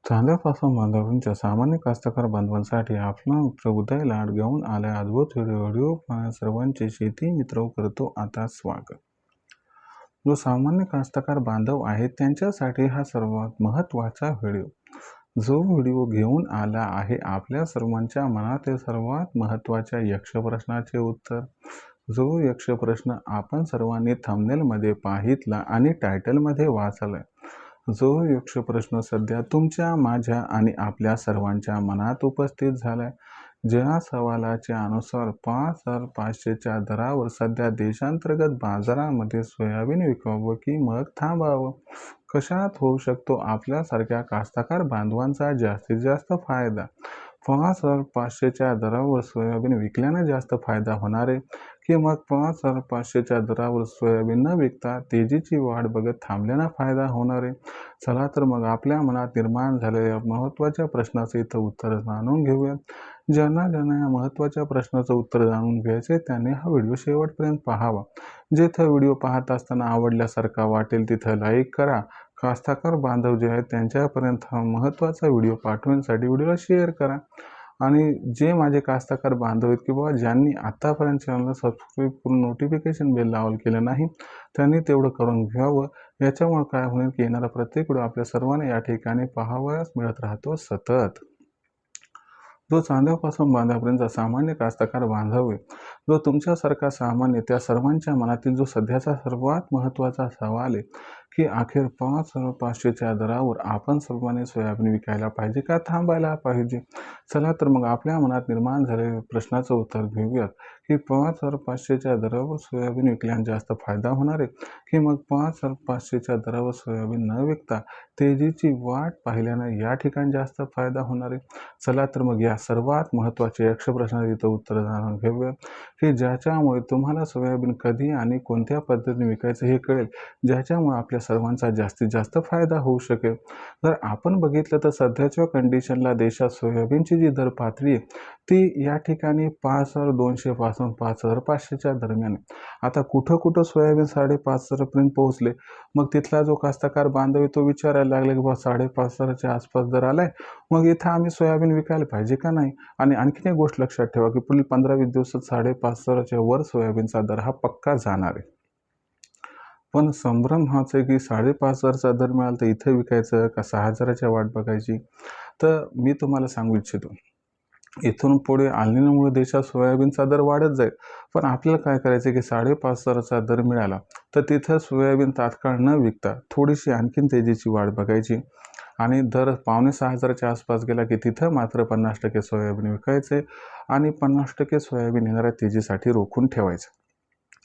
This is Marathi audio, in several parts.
चांद्यापासून बांधावरींच्या सामान्य कास्तकार बांधवांसाठी आपला मित्र उदय लाड घेऊन आलाय अद्भुत व्हिडिओ पाहण्या सर्वांचे शेती मित्र करतो आता स्वागत। जो सामान्य कास्तकार बांधव आहेत त्यांच्यासाठी हा सर्वात महत्त्वाचा व्हिडिओ। जो व्हिडिओ घेऊन आला आहे आपल्या सर्वांच्या मनातील सर्वात महत्त्वाच्या यक्ष प्रश्नाचे उत्तर। जो यक्ष प्रश्न आपण सर्वांनी थंबनेलमध्ये पाहितला आणि टायटलमध्ये वाचलाय। जो यक्ष प्रश्न सध्या तुमच्या, माझ्या आणि आपल्या सर्वांच्या मनात उपस्थित झालाय। ज्या सवालाच्या अनुसार 5,500च्या दरावर सध्या देशांतर्गत बाजारामध्ये सोयाबीन विकावं की मग थांबावं, कशात होऊ शकतो आपल्यासारख्या कास्तकार बांधवांचा जास्तीत जास्त फायदा, 5,500च्या दरावर सोयाबीन विकल्याने जास्त फायदा होणार आहे की मग 5,500च्या दरावर सोयाबीन न विकता तेजीची वाढ बघत थांबल्याने फायदा होणार आहे। चला तर मग आपल्या मनात निर्माण झालेल्या महत्त्वाच्या प्रश्नाचं इथं उत्तर जाणून घेऊया। ज्यांना या महत्त्वाच्या प्रश्नाचं उत्तर जाणून घ्यायचे त्यांनी हा व्हिडिओ शेवटपर्यंत पाहावा। जिथं व्हिडिओ पाहत असताना आवडल्यासारखा वाटेल तिथं लाईक करा। कास्तकार बांधव जे आहेत त्यांच्यापर्यंत हा महत्त्वाचा व्हिडिओ पाठवण्यासाठी व्हिडिओला शेअर करा। आणि जे माझे कास्तकार बांधव आहेत किंवा ज्यांनी आतापर्यंत चॅनलला सबस्क्राईब करून नोटिफिकेशन बेल लावून केलं नाही त्यांनी तेवढं करून घ्यावं। याच्यामुळे काय होईल की येणारा प्रत्येक व्हिडिओ आपल्या सर्वांना या ठिकाणी पाहावयास मिळत राहतो सतत। जो चांद्यापासून बांधापर्यंतचा सामान्य कास्तकार बांधव आहे, जो तुमच्यासारखा सामान्य त्या सर्वांच्या मनातील जो सध्याचा सर्वात महत्त्वाचा सवाल आहे की अखेर 5,500च्या दरावर आपण सर्वांनी सोयाबीन विकायला पाहिजे का थांबायला पाहिजे। चला तर मग आपल्या मनात निर्माण झालेल्या प्रश्नाचं उत्तर घेऊयात की 5,500च्या दरावर सोयाबीन विकल्याने जास्त फायदा होणार आहे की मग 5,500च्या दरावर सोयाबीन न विकता तेजीची वाट पाहिल्याने या ठिकाणी जास्त फायदा होणार आहे। चला तर मग या सर्वात महत्त्वाच्या यक्ष प्रश्नाचं इथं उत्तर जाणून घेऊया की ज्याच्यामुळे तुम्हाला सोयाबीन कधी आणि कोणत्या पद्धतीने विकायचं हे कळेल, ज्याच्यामुळे आपल्या सर्वांचा जास्तीत जास्त फायदा होऊ शकेल। जर आपण बघितलं तर सध्याच्या कंडिशनला देशात सोयाबीनची जी दर पातळी आहे ती या ठिकाणी 5,200 पासून 5,500च्या दरम्यान आहे। आता कुठं सोयाबीन 5,500 पर्यंत पोहोचले, मग तिथला जो कास्तकार बांधव तो विचारायला लागला की 5,500च्या आसपास दर आलाय, मग इथं आम्ही सोयाबीन विकायला पाहिजे का नाही। आणि आणखीन एक गोष्ट लक्षात ठेवा की पुढील 15-20 दिवसात 5,500च्या वर सोयाबीनचा दर हा पक्का जाणार आहे। पण संभ्रम हाच आहे की 5,500चा दर मिळाला तर इथे विकायचं का 6,000च्या वाट बघायची। तर मी तुम्हाला सांगू इच्छितो, इथून पुढे अल्निनोमुळे देशात सोयाबीनचा दर वाढत जाईल, पण आपल्याला काय करायचं की 5,500चा दर मिळाला तर तिथं सोयाबीन तात्काळ न विकता थोडीशी आणखीन तेजीची वाढ बघायची आणि दर 5,500च्या आसपास गेला की तिथं मात्र 50% सोयाबीन विकायचे आणि 50% सोयाबीन येणाऱ्या तेजीसाठी रोखून ठेवायचं।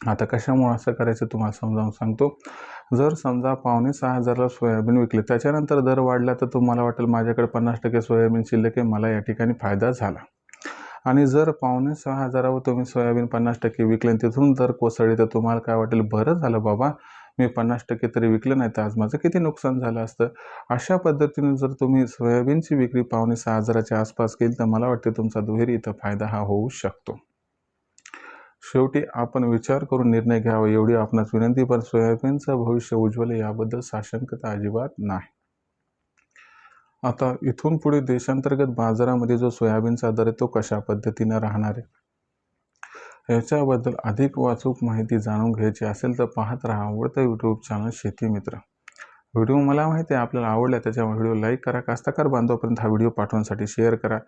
आता कशामुळे असं करायचं तुम्हाला समजावून सांगतो। जर समजा 5,500ला सोयाबीन विकले, त्याच्यानंतर दर वाढला तर तुम्हाला वाटेल माझ्याकडे 50% सोयाबीन शिल्लक आहे, मला या ठिकाणी फायदा झाला। आणि जर 5,500वर तुम्ही सोयाबीन 50% विकले आणि तिथून दर कोसळले तर तुम्हाला काय वाटेल, बरं झालं बाबा मी 50% तरी विकलं, नाही तर आज माझं किती नुकसान झालं असतं। अशा पद्धतीने जर तुम्ही सोयाबीनची विक्री 5,500च्या आसपास केली तर मला वाटते तुमचा दुहेरी इथं फायदा हा होऊ शकतो। शेवटी आपण विचार करून निर्णय घ्यावा एवढी आपणास विनंती, पण सोयाबीनचं भविष्य उज्ज्वल याबद्दल साशंकता अजिबात नाही। आता इथून पुढे देशांतर्गत बाजारामध्ये जो सोयाबीनचा दर आहे तो कशा पद्धतीने राहणार आहे याच्याबद्दल अधिक वाचूक माहिती जाणून घ्यायची असेल तर पाहत राहा आवडतं यूट्यूब चॅनल शेती मित्र। व्हिडिओ मला माहिती आहे आपल्याला आवडला, त्याच्यामुळे व्हिडिओ लाईक करा, कास्तकार बांधवापर्यंत हा व्हिडिओ पाठवण्यासाठी शेअर करा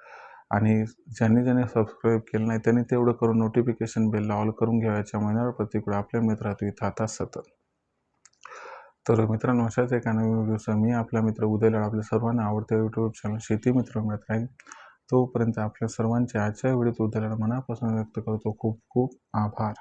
आणि ज्यांनी सबस्क्राईब केलं नाही त्यांनी तेवढं करून नोटिफिकेशन बेल ऑल करून घ्या। याच्या महिन्यावर प्रतिक्रिया आपल्या मित्रात येतात सतत। तर मित्रांनो, अशाच एका नवीन व्हिडिओचा मी आपला मित्र उदय लाड आपल्या सर्वांना आवडतं यूट्यूब चॅनल शेती मित्र मिळत राहील। तोपर्यंत आपल्या सर्वांचे आजच्या व्हिडिओत उदय लाड मनापासून व्यक्त करतो खूप खूप आभार।